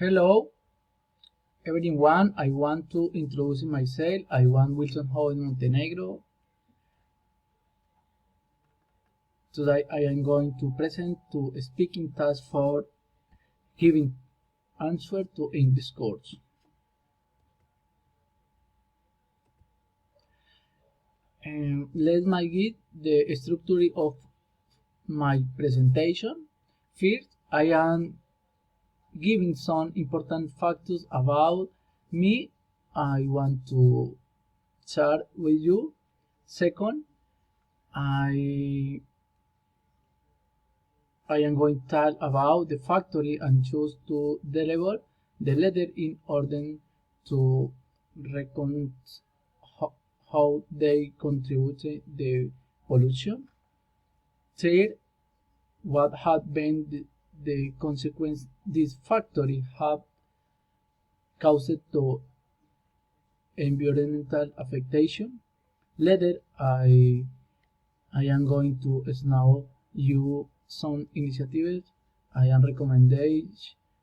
Hello everyone, I want to introduce myself. I am Wilson Hoven Montenegro. Today I am going to present to speaking task for giving answer to English course. Let me give the structure of my presentation. First, I am giving some important factors about me I want to share with you. Second, I am going to talk about the factory and choose to deliver the letter in order to reckon how they contribute to the pollution. Third, what have been the consequence this factory have caused to environmental affectation. Later, I am going to now you some initiatives I am recommending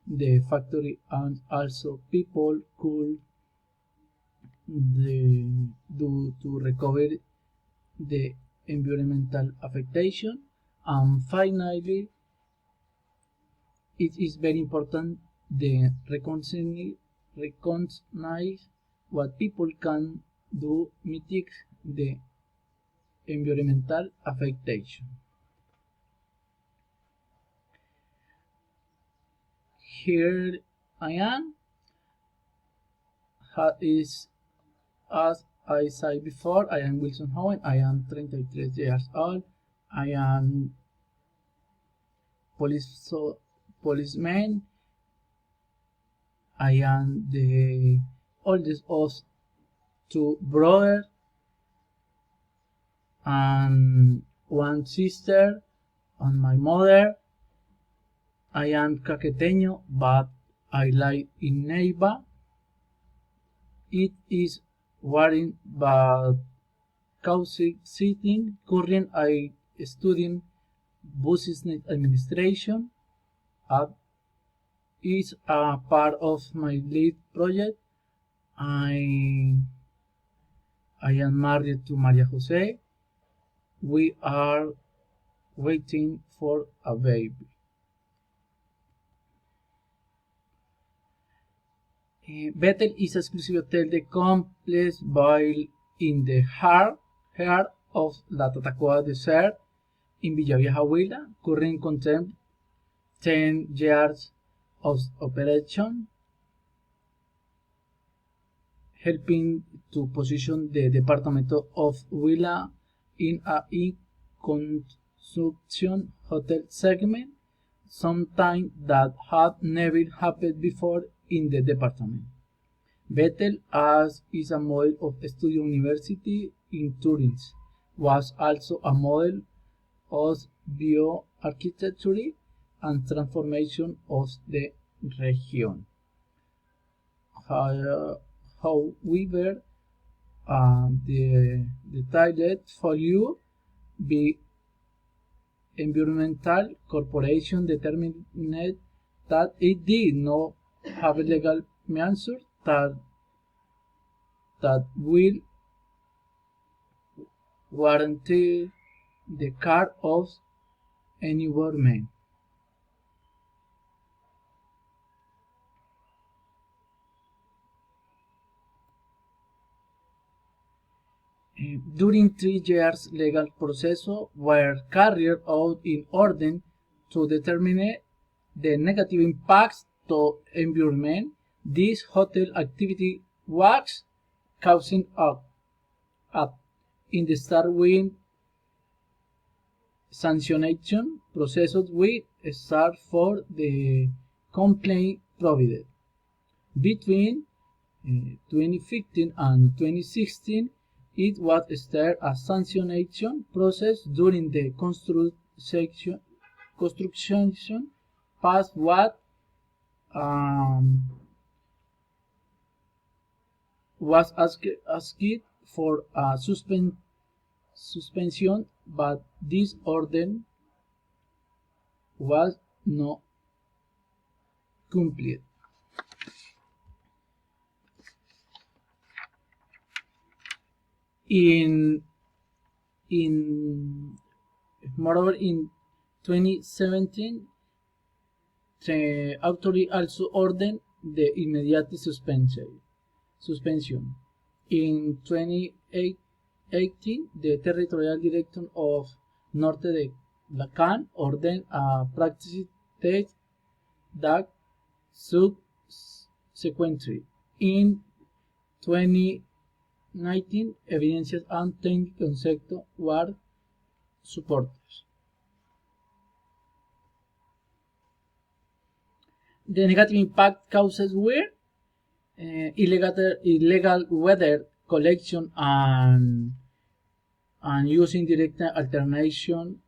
the factory and also people could do to recover the environmental affectation. And finally, it is very important the recognize what people can do mitigate the environmental affectation. Here I am. As I said before, I am Wilson Hoven. I am 33 years old. I am policeman. I am the oldest of two brothers and one sister and my mother. I am caqueteño, but I live in Neiva. It is warring but causing sitting. Currently, I studying business administration. Is a part of my lead project. I am married to Maria Jose. We are waiting for a baby. Bethel is an exclusive hotel that complex while in the heart of La Tatacoa Desert in Villavieja, Huila. Current content 10 years of operation, helping to position the department of Huila in a construction hotel segment, something that had never happened before in the department. Bethel, as is a model of studio university in Turin, was also a model of bioarchitecture and transformation of the region. However, the title for you be Environmental Corporation determined that it did not have a legal measure that will guarantee the care of environment. During 3 years, legal processes were carried out in order to determine the negative impacts to environment this hotel activity was causing in the start with sanctionation processes we start for the complaint provided. Between 2015 and 2016, it was started a sanctionation process during the construction past what was asked for a suspension, but this order was not complete. In moreover, in 2017, the authority also ordered the immediate suspension. In 2018, the territorial director of Norte de Lacan ordered a practice test that subsequently, in 2019, evidences and technical concepts were supported. The negative impact causes were illegal weather collection and using direct alternation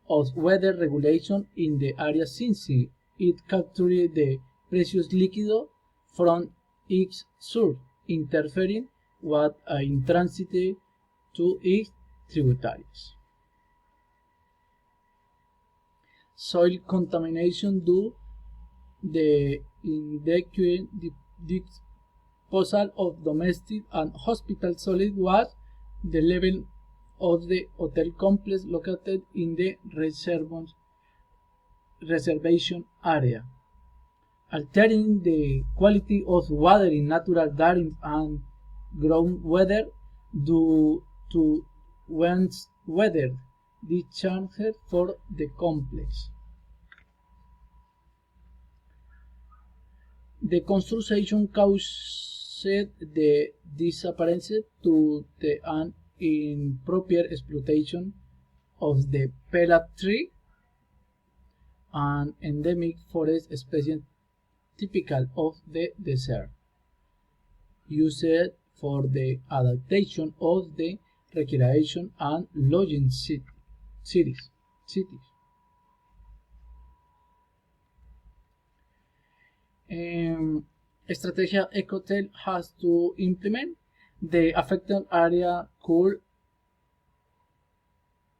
of weather regulation in the area since it captured the precious líquido from its source, interfering with in transit to its tributaries. Soil contamination due the inadequate disposal of domestic and hospital solid was the level of the hotel complex located in the reservation area, altering the quality of water in natural gardens and groundwater due to weather discharges for the complex. The construction caused the disappearance to the improper exploitation of the pelat tree, an endemic forest species typical of the desert, used for the adaptation of the recreation and lodging cities. Strategia ECOHOTEL has to implement. The affected area could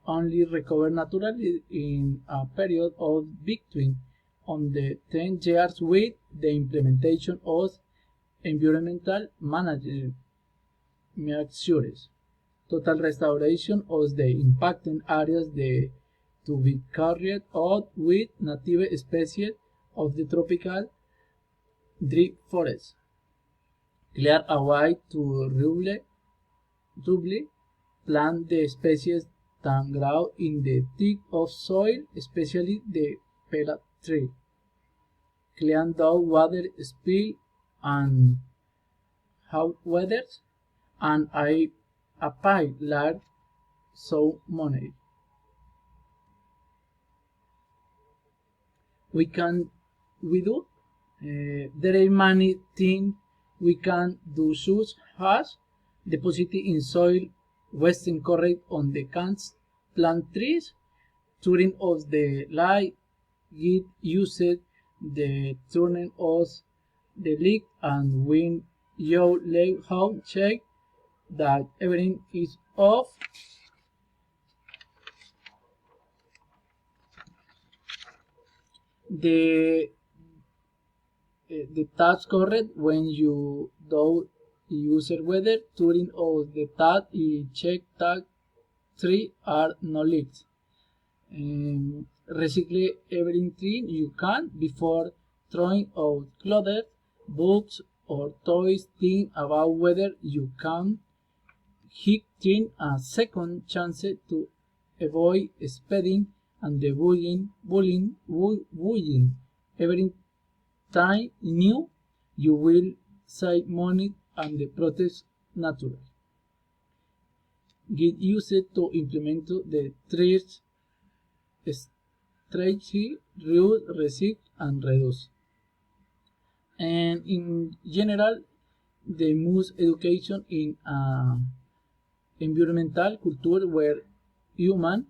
only recover naturally in a period of between on the 10 years with the implementation of environmental management measures. Total restoration of the impacted areas to be carried out with native species of the tropical dry forest. Clear a way to doubly plant the species that grow in the thick of soil, especially the pelat tree. Clean down water spill and hot weather, and apply large so money. We do. There are many things we can do, such as depositing in soil western correct on the cans, plant trees, turning off the light, get used the turning off the light, and when you leave home, check that everything is off. The task correct when you do user weather, turning off the tap and check that 3 are no leaks. Recycle everything you can before throwing out clothes, books, or toys. Think about whether you can give a second chance to avoid spending and the bullying every time new. You will save money and protect nature. Get used to implement the traits strategy, reuse, recycle, and reduce. And in general, the most education in environmental culture where human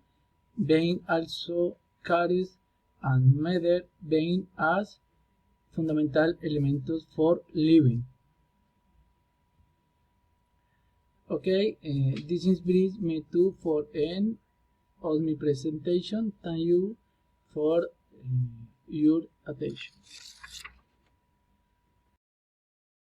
being also carries and matter being as fundamental elements for living. Okay, this brings me to for end of my presentation. Thank you for your attention.